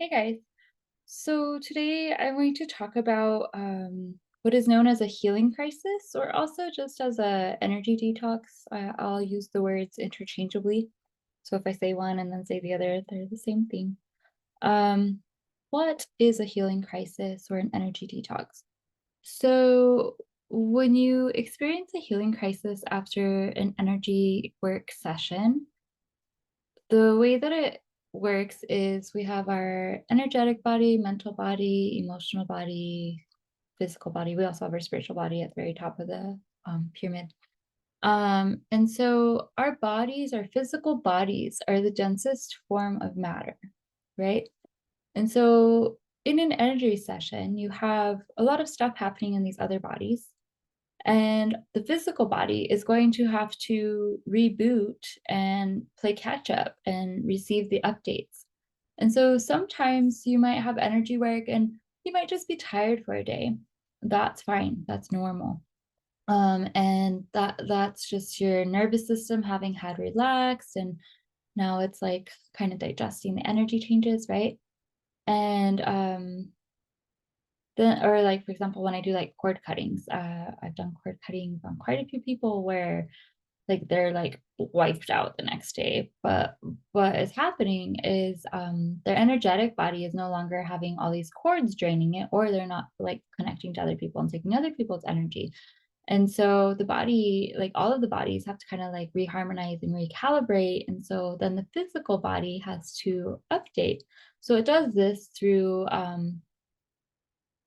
Hey guys. So today I'm going to talk about what is known as a healing crisis, or also just as a energy detox. I'll use the words interchangeably. So if I say one and then say the other, they're the same thing. Um, what is a healing crisis or an energy detox? So when you experience a healing crisis after an energy work session, the way that it works is we have our energetic body, mental body, emotional body, physical body. We also have our spiritual body at the very top of the pyramid. And so our bodies, our physical bodies, are the densest form of matter, right? And so in an energy session, you have a lot of stuff happening in these other bodies. And the physical body is going to have to reboot and play catch up and receive the updates. And so sometimes you might have energy work and you might just be tired for a day. That's fine. That's normal. And that's just your nervous system having had relaxed, and now it's like kind of digesting the energy changes, right? And then, or like, for example, when I do like cord cuttings, I've done cord cuttings on quite a few people where like they're like wiped out the next day. But what is happening is their energetic body is no longer having all these cords draining it, or they're not like connecting to other people and taking other people's energy. And so the body, like all of the bodies, have to kind of like reharmonize and recalibrate. And so then the physical body has to update. So it does this through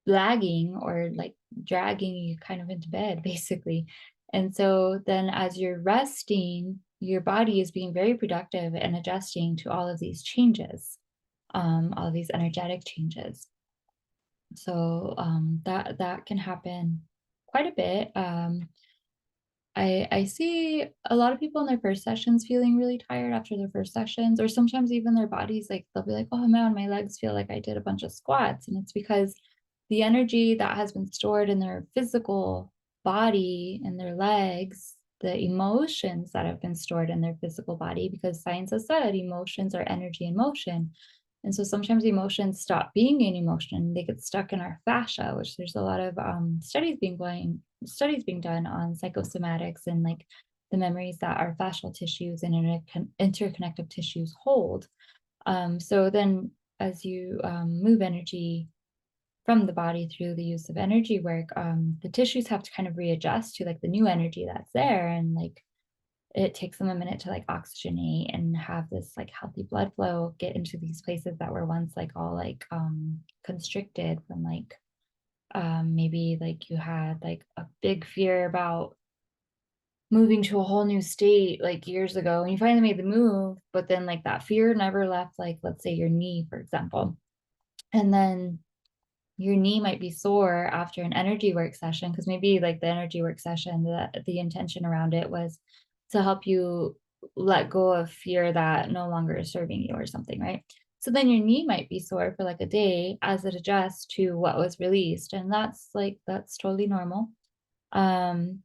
lagging or like dragging you kind of into bed, basically. And so then as you're resting, your body is being very productive and adjusting to all of these changes, all of these energetic changes. So that can happen quite a bit. I see a lot of people in their first sessions feeling really tired after their first sessions, or sometimes even their bodies, like they'll be like, oh man, my legs feel like I did a bunch of squats. And it's because the energy that has been stored in their physical body and their legs, the emotions that have been stored in their physical body, because science has said emotions are energy in motion. And so sometimes emotions stop being an emotion. They get stuck in our fascia, which there's a lot of studies being done on psychosomatics and like the memories that our fascial tissues and interconnective tissues hold. So then as you move energy from the body through the use of energy work, the tissues have to kind of readjust to like the new energy that's there. And like it takes them a minute to like oxygenate and have this like healthy blood flow get into these places that were once like all like constricted from like maybe like you had like a big fear about moving to a whole new state like years ago and you finally made the move, but then like that fear never left, like let's say your knee, for example. And then your knee might be sore after an energy work session, because maybe like the energy work session, the intention around it was to help you let go of fear that no longer is serving you or something, right? So then your knee might be sore for like a day as it adjusts to what was released, and that's totally normal. um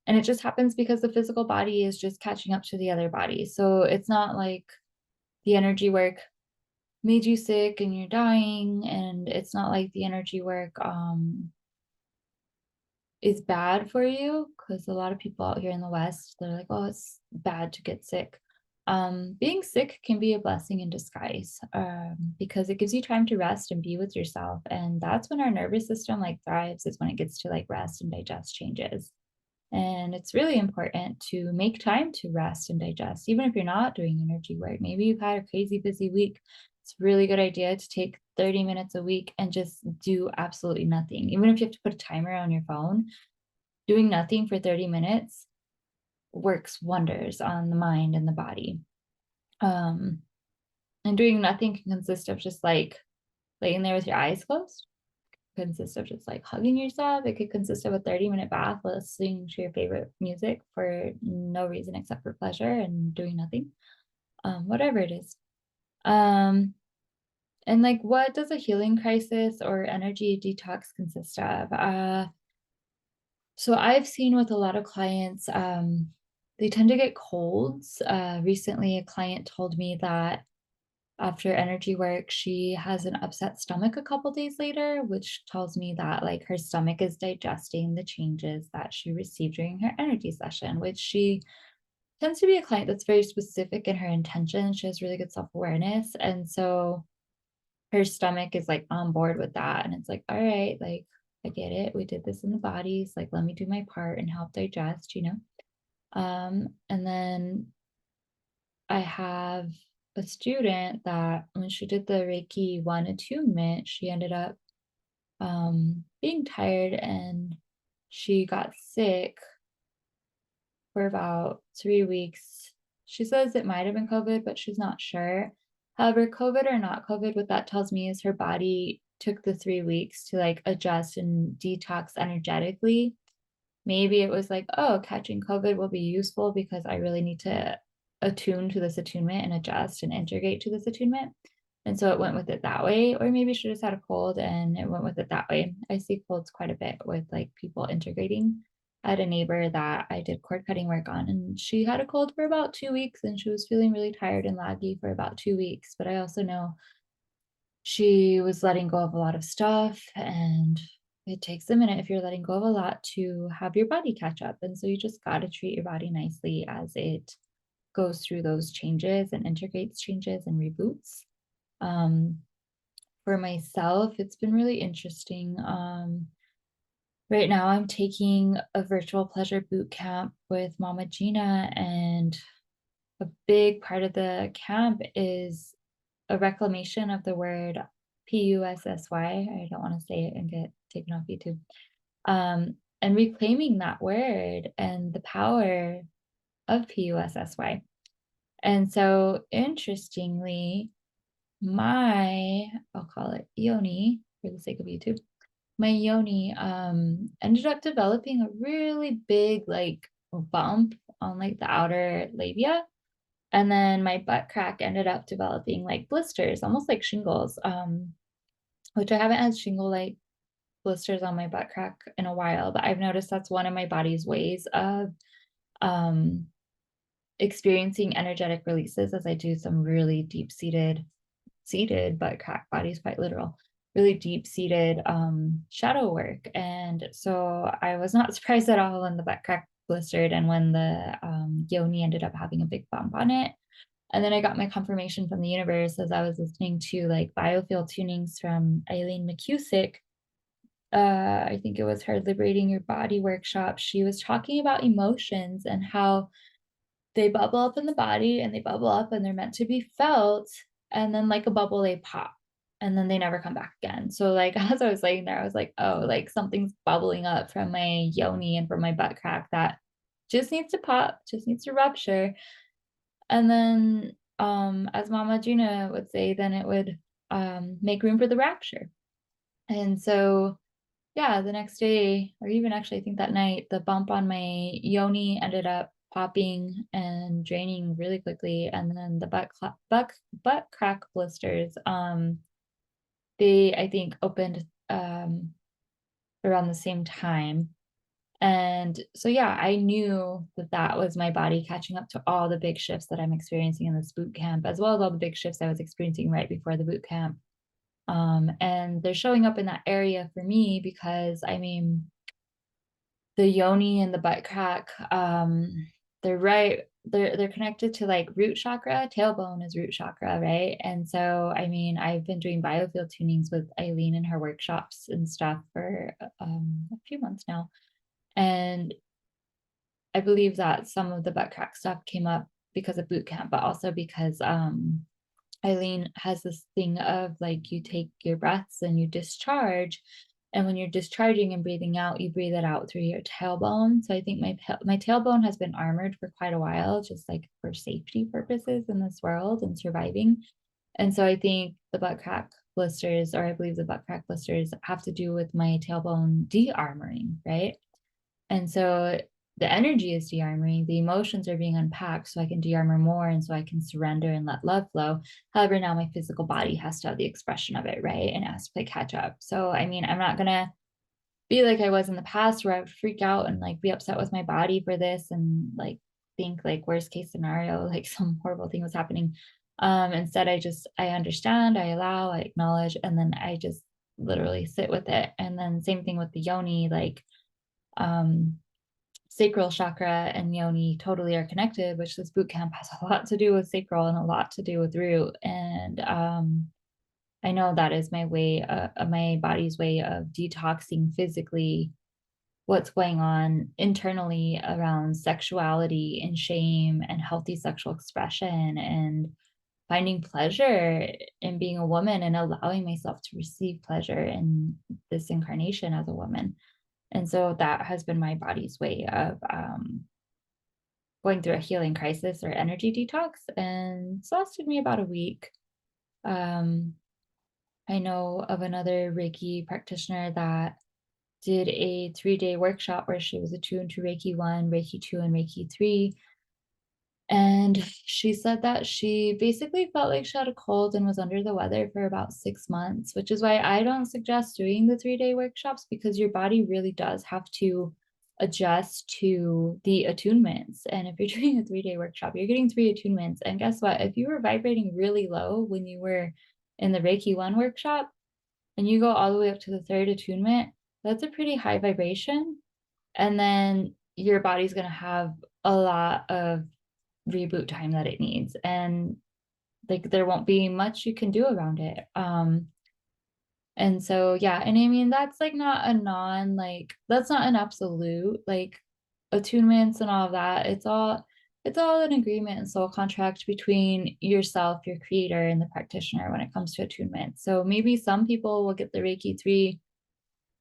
and it just happens because the physical body is just catching up to the other body. So it's not like the energy work made you sick and you're dying, and it's not like the energy work is bad for you, because a lot of people out here in the West, they're like, oh, it's bad to get sick. Being sick can be a blessing in disguise, because it gives you time to rest and be with yourself, and that's when our nervous system like thrives, is when it gets to like rest and digest changes. And it's really important to make time to rest and digest, even if you're not doing energy work. Maybe you've had a crazy busy week. It's a really good idea to take 30 minutes a week and just do absolutely nothing. Even if you have to put a timer on your phone, doing nothing for 30 minutes works wonders on the mind and the body. Um, and doing nothing can consist of just like laying there with your eyes closed, consist of just like hugging yourself. It could consist of a 30-minute bath listening to your favorite music for no reason except for pleasure and doing nothing. Whatever it is. And like, what does a healing crisis or energy detox consist of? So I've seen with a lot of clients, they tend to get colds. Recently, a client told me that after energy work, she has an upset stomach a couple days later, which tells me that like her stomach is digesting the changes that she received during her energy session, which she tends to be a client that's very specific in her intention. She has really good self-awareness. And so her stomach is like on board with that. And it's like, all right, like I get it. We did this in the bodies. Like, let me do my part and help digest, you know? And then I have a student that when she did the Reiki 1 attunement, she ended up being tired and she got sick for about 3 weeks. She says it might have been COVID, but she's not sure. However, COVID or not COVID, what that tells me is her body took the 3 weeks to like adjust and detox energetically. Maybe it was like, oh, catching COVID will be useful because I really need to attune to this attunement and adjust and integrate to this attunement. And so it went with it that way. Or maybe she just had a cold and it went with it that way. I see colds quite a bit with like people integrating. I had a neighbor that I did cord cutting work on, and she had a cold for about 2 weeks and she was feeling really tired and laggy for about 2 weeks. But I also know she was letting go of a lot of stuff, and it takes a minute if you're letting go of a lot to have your body catch up. And so you just got to treat your body nicely as it goes through those changes and integrates changes and reboots. Um, for myself, it's been really interesting. Right now, I'm taking a virtual pleasure boot camp with Mama Gina, and a big part of the camp is a reclamation of the word Pussy. I don't want to say it and get taken off YouTube. And reclaiming that word and the power of Pussy. And so, interestingly, I'll call it Yoni for the sake of YouTube. My Yoni ended up developing a really big like bump on like the outer labia. And then my butt crack ended up developing like blisters, almost like shingles, which I haven't had shingle like blisters on my butt crack in a while, but I've noticed that's one of my body's ways of um, experiencing energetic releases as I do some really seated butt crack, body's quite literal, really deep seated shadow work. And so I was not surprised at all when the butt crack blistered and when the yoni ended up having a big bump on it. And then I got my confirmation from the universe as I was listening to like biofield tunings from Eileen McCusick. I think it was her Liberating Your Body workshop. She was talking about emotions and how they bubble up in the body and they bubble up and they're meant to be felt. And then, like a bubble, they pop and then they never come back again. So, like, as I was laying there, I was like, oh, like something's bubbling up from my yoni and from my butt crack that just needs to pop, just needs to rupture. And then, as Mama Gina would say, then it would make room for the rapture. And so, yeah, the next day, or even actually, I think that night, the bump on my yoni ended up popping and draining really quickly. And then the butt crack blisters, they, I think, opened around the same time. And so, yeah, I knew that that was my body catching up to all the big shifts that I'm experiencing in this boot camp, as well as all the big shifts I was experiencing right before the boot camp. And they're showing up in that area for me because, I mean, the yoni and the butt crack, they're connected to like root chakra. Tailbone is root chakra, right? And so, I mean, I've been doing biofield tunings with Eileen in her workshops and stuff for a few months now. And I believe that some of the butt crack stuff came up because of boot camp, but also because Eileen has this thing of like you take your breaths and you discharge. And when you're discharging and breathing out, you breathe it out through your tailbone. So I think my tailbone has been armored for quite a while, just like for safety purposes in this world and surviving. And so I think the butt crack blisters, or I believe the butt crack blisters, have to do with my tailbone de-armoring, right? And so the energy is de-armoring, the emotions are being unpacked so I can de-armor more and so I can surrender and let love flow. However, now my physical body has to have the expression of it, right? And it has to play catch up. So, I mean, I'm not going to be like I was in the past where I would freak out and like be upset with my body for this and like think like worst case scenario, like some horrible thing was happening. Instead, I understand, I allow, I acknowledge, and then I just literally sit with it. And then same thing with the yoni, like um sacral chakra and yoni totally are connected, which this boot camp has a lot to do with sacral and a lot to do with root. And I know that is my way, my body's way of detoxing physically what's going on internally around sexuality and shame and healthy sexual expression and finding pleasure in being a woman and allowing myself to receive pleasure in this incarnation as a woman. And so that has been my body's way of going through a healing crisis or energy detox. And it's lasted me about a week. Um, I know of another Reiki practitioner that did a 3-day workshop where she was attuned to Reiki 1, Reiki 2, and Reiki 3. And she said that she basically felt like she had a cold and was under the weather for about 6 months, which is why I don't suggest doing the 3-day workshops because your body really does have to adjust to the attunements. And if you're doing a 3-day workshop, you're getting 3 attunements. And guess what? If you were vibrating really low when you were in the Reiki 1 workshop and you go all the way up to the 3rd attunement, that's a pretty high vibration. And then your body's going to have a lot of reboot time that it needs, and like there won't be much you can do around it. And so yeah, and I mean that's like not a non, like that's not an absolute, like attunements and all of that, it's all an agreement and soul contract between yourself, your creator, and the practitioner when it comes to attunement. So maybe some people will get the Reiki 3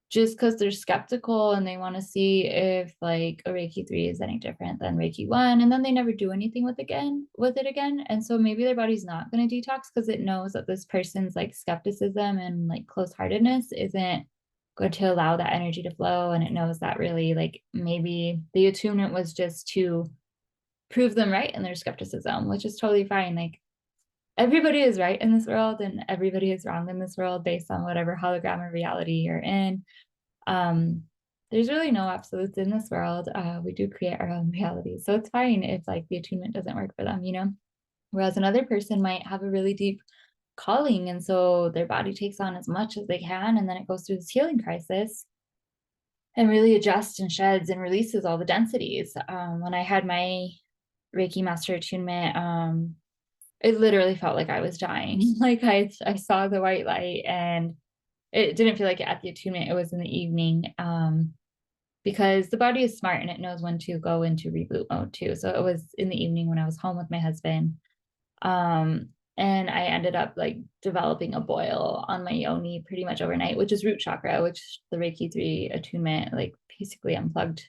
just because they're skeptical and they want to see if like a Reiki 3 is any different than Reiki 1, and then they never do anything with it again. And so maybe their body's not going to detox because it knows that this person's like skepticism and like close-heartedness isn't going to allow that energy to flow. And it knows that really like maybe the attunement was just to prove them right in their skepticism, which is totally fine. Like everybody is right in this world and everybody is wrong in this world based on whatever hologram or reality you're in. um there's really no absolutes in this world. We do create our own reality, so it's fine if like the attunement doesn't work for them, whereas another person might have a really deep calling and so their body takes on as much as they can, and then it goes through this healing crisis and really adjusts and sheds and releases all the densities. When I had my Reiki master attunement, it literally felt like I was dying. Like I saw the white light, and it didn't feel like it at the attunement, it was in the evening. Because the body is smart and it knows when to go into reboot mode too. So it was in the evening when I was home with my husband. Um, and I ended up like developing a boil on my yoni pretty much overnight, which is root chakra, which the Reiki 3 attunement like basically unplugged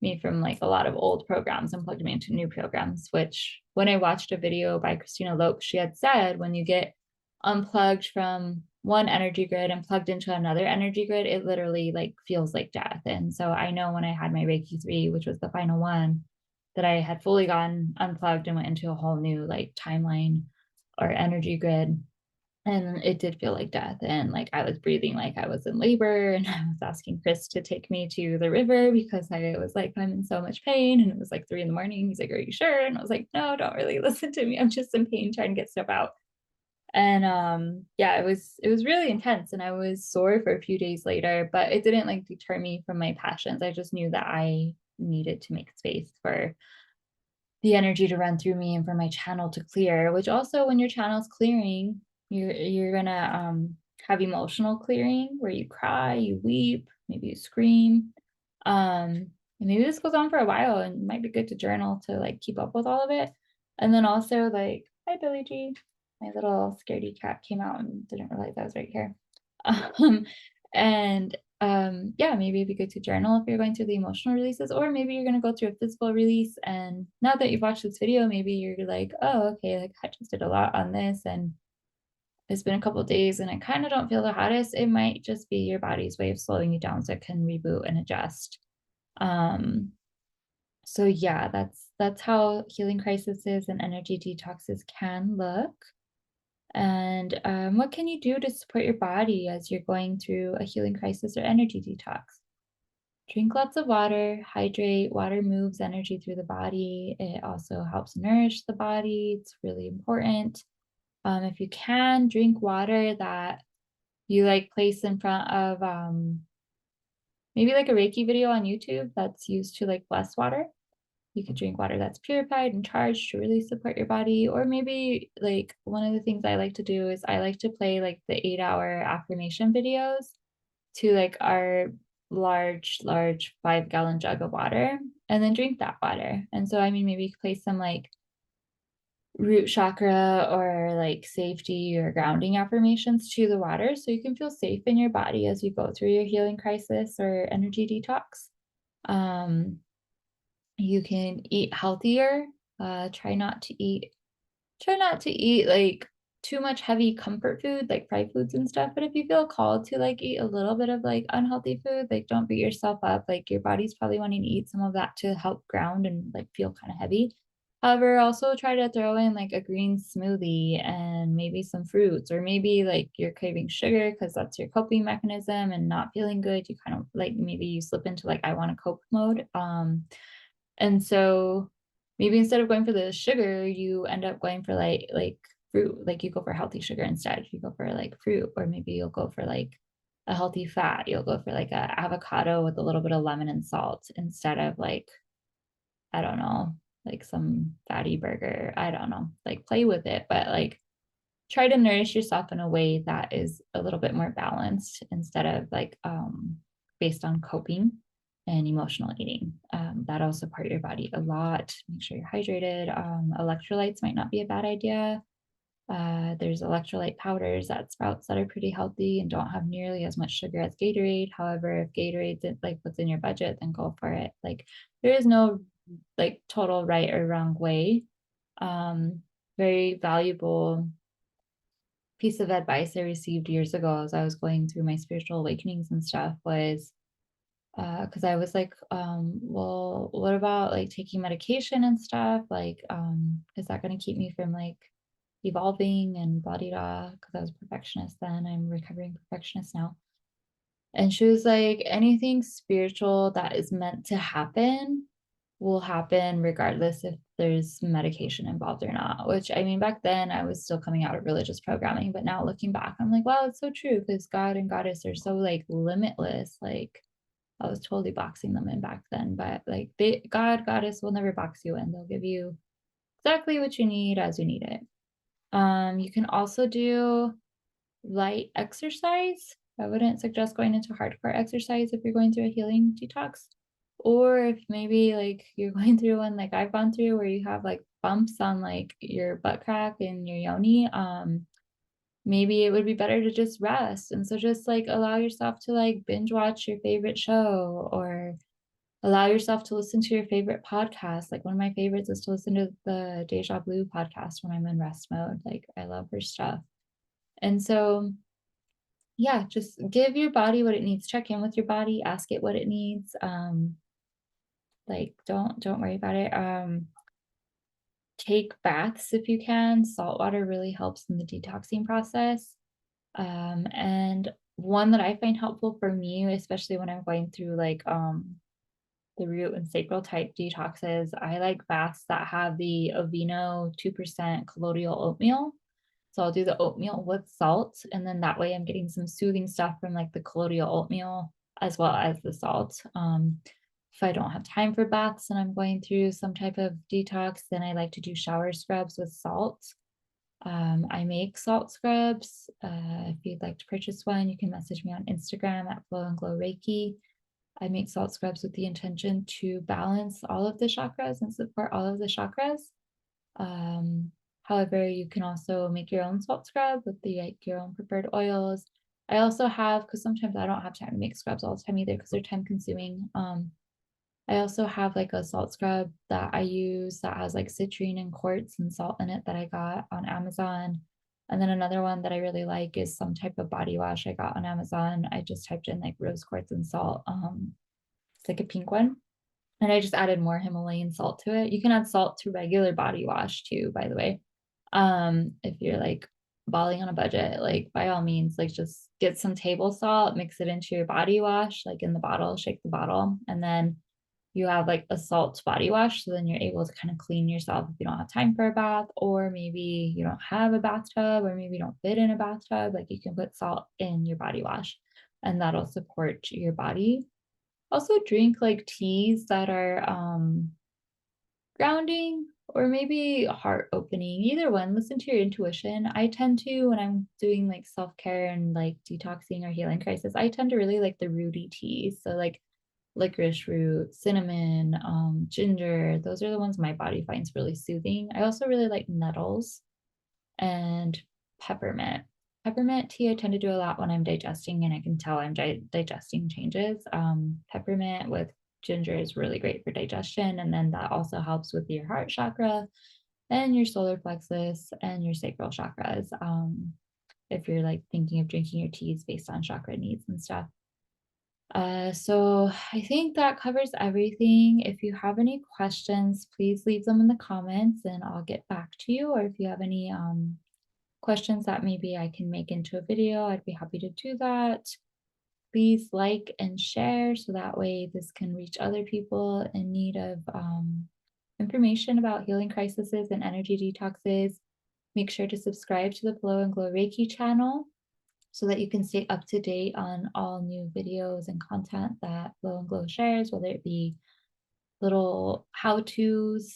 me from like a lot of old programs and plugged me into new programs, which when I watched a video by Christina Lopes, she had said when you get unplugged from one energy grid and plugged into another energy grid, it literally like feels like death. And so I know when I had my Reiki 3, which was the final one, that I had fully gotten unplugged and went into a whole new like timeline or energy grid. And it did feel like death. And like I was breathing like I was in labor. And I was asking Chris to take me to the river because I was like, I'm in so much pain. And it was like 3 in the morning. He's like, are you sure? And I was like, no, don't really listen to me. I'm just in pain trying to get stuff out. And yeah, it was really intense. And I was sore for a few days later, but it didn't like deter me from my passions. I just knew that I needed to make space for the energy to run through me and for my channel to clear, which also when your channel's clearing, you're gonna have emotional clearing where you cry, you weep, maybe you scream. And maybe this goes on for a while and it might be good to journal to like keep up with all of it. And then also like, hi Billy G. My little scaredy cat came out and didn't realize I was right here. Um, and yeah, maybe it'd be good to journal if you're going through the emotional releases, or maybe you're going to go through a physical release. And now that you've watched this video, maybe you're like, oh, okay, like I just did a lot on this and it's been a couple of days and I kind of don't feel the hottest. It might just be your body's way of slowing you down so it can reboot and adjust. Um, so yeah, that's how healing crises and energy detoxes can look. And what can you do to support your body as you're going through a healing crisis or energy detox? Drink lots of water, hydrate. Water moves energy through the body. It also helps nourish the body. It's really important. If you can, drink water that you like place in front of maybe like a Reiki video on YouTube that's used to like bless water. You could drink water that's purified and charged to really support your body. Or maybe like one of the things I like to do is I like to play like the 8 hour affirmation videos to like our large 5 gallon jug of water and then drink that water. And so, I mean, maybe you could place some like root chakra or like safety or grounding affirmations to the water so you can feel safe in your body as you go through your healing crisis or energy detox. Um, you can eat healthier. Try not to eat like too much heavy comfort food, like fried foods and stuff. But if you feel called to like eat a little bit of like unhealthy food, like don't beat yourself up. Like your body's probably wanting to eat some of that to help ground and like feel kind of heavy. However, also try to throw in like a green smoothie and maybe some fruits, or maybe like you're craving sugar because that's your coping mechanism and not feeling good. You kind of like maybe you slip into like I want to cope mode. And so maybe instead of going for the sugar, you end up going for like fruit, like you go for healthy sugar instead. You go for like fruit, or maybe you'll go for like a healthy fat. You'll go for like a avocado with a little bit of lemon and salt instead of like, I don't know, like some fatty burger. I don't know. Like play with it, but like try to nourish yourself in a way that is a little bit more balanced instead of like based on coping and emotional eating. That'll support your body a lot. Make sure you're hydrated. Electrolytes might not be a bad idea. There's electrolyte powders at Sprouts that are pretty healthy and don't have nearly as much sugar as Gatorade. However, if Gatorade's like what's in your budget, then go for it. Like there is no like total right or wrong way. Very valuable piece of advice I received years ago as I was going through my spiritual awakenings and stuff was because I was like, well, what about like taking medication and stuff? Like, is that going to keep me from like evolving and blah da? Because I was a perfectionist then. I'm a recovering perfectionist now. And she was like, anything spiritual that is meant to happen will happen regardless if there's medication involved or not. Which I mean, back then I was still coming out of religious programming, but now looking back, I'm like, wow, it's so true because God and Goddess are so like limitless. Like I was totally boxing them in back then, but like God, Goddess will never box you in. They'll give you exactly what you need as you need it. You can also do light exercise. I wouldn't suggest going into hardcore exercise if you're going through a healing detox. Or if maybe like you're going through one like I've gone through where you have like bumps on like your butt crack and your yoni, maybe it would be better to just rest. And so just like allow yourself to like binge watch your favorite show, or allow yourself to listen to your favorite podcast. Like one of my favorites is to listen to the Deja Blue podcast when I'm in rest mode. Like I love her stuff. And so yeah, just give your body what it needs. Check in with your body, ask it what it needs. Like don't worry about it. Take baths if you can. Salt water really helps in the detoxing process. And one that I find helpful for me, especially when I'm going through like the root and sacral type detoxes, I like baths that have the Aveeno 2% colloidal oatmeal. So I'll do the oatmeal with salt, and then that way I'm getting some soothing stuff from like the colloidal oatmeal as well as the salt. If I don't have time for baths and I'm going through some type of detox, then I like to do shower scrubs with salt. I make salt scrubs. If you'd like to purchase one, you can message me on Instagram at Flow and Glow Reiki. I make salt scrubs with the intention to balance all of the chakras and support all of the chakras. Um, However, you can also make your own salt scrub with the like your own preferred oils. I also have, because sometimes I don't have time to make scrubs all the time either because they're time consuming. I also have like a salt scrub that I use that has like citrine and quartz and salt in it that I got on Amazon. And then another one that I really like is some type of body wash I got on Amazon. I just typed in like rose quartz and salt. It's like a pink one. And I just added more Himalayan salt to it. You can add salt to regular body wash too, by the way. If you're like balling on a budget, like by all means, like just get some table salt, mix it into your body wash, like in the bottle, shake the bottle, and then you have like a salt body wash. So then you're able to kind of clean yourself if you don't have time for a bath, or maybe you don't have a bathtub, or maybe you don't fit in a bathtub. Like you can put salt in your body wash and that'll support your body. Also drink like teas that are grounding or maybe heart opening, either one. Listen to your intuition. I tend to, when I'm doing like self-care and like detoxing or healing crisis, I tend to really like the rooty teas. So like licorice root, cinnamon, ginger. Those are the ones my body finds really soothing. I also really like nettles and peppermint. Peppermint tea I tend to do a lot when I'm digesting and I can tell I'm digesting changes. Peppermint with ginger is really great for digestion. And then that also helps with your heart chakra and your solar plexus and your sacral chakras. If you're like thinking of drinking your teas based on chakra needs and stuff. So I think that covers everything. If you have any questions, please leave them in the comments and I'll get back to you. Or if you have any questions that maybe I can make into a video, I'd be happy to do that. Please like and share so that way this can reach other people in need of information about healing crises and energy detoxes. Make sure to subscribe to the Flow and Glow Reiki channel so that you can stay up to date on all new videos and content that Flow and Glow shares, whether it be little how-tos,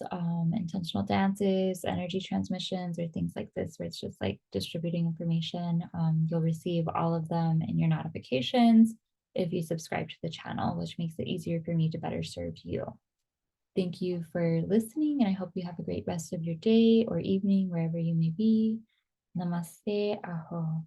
intentional dances, energy transmissions, or things like this, where it's just like distributing information. You'll receive all of them in your notifications if you subscribe to the channel, which makes it easier for me to better serve you. Thank you for listening, and I hope you have a great rest of your day or evening, wherever you may be. Namaste, aho.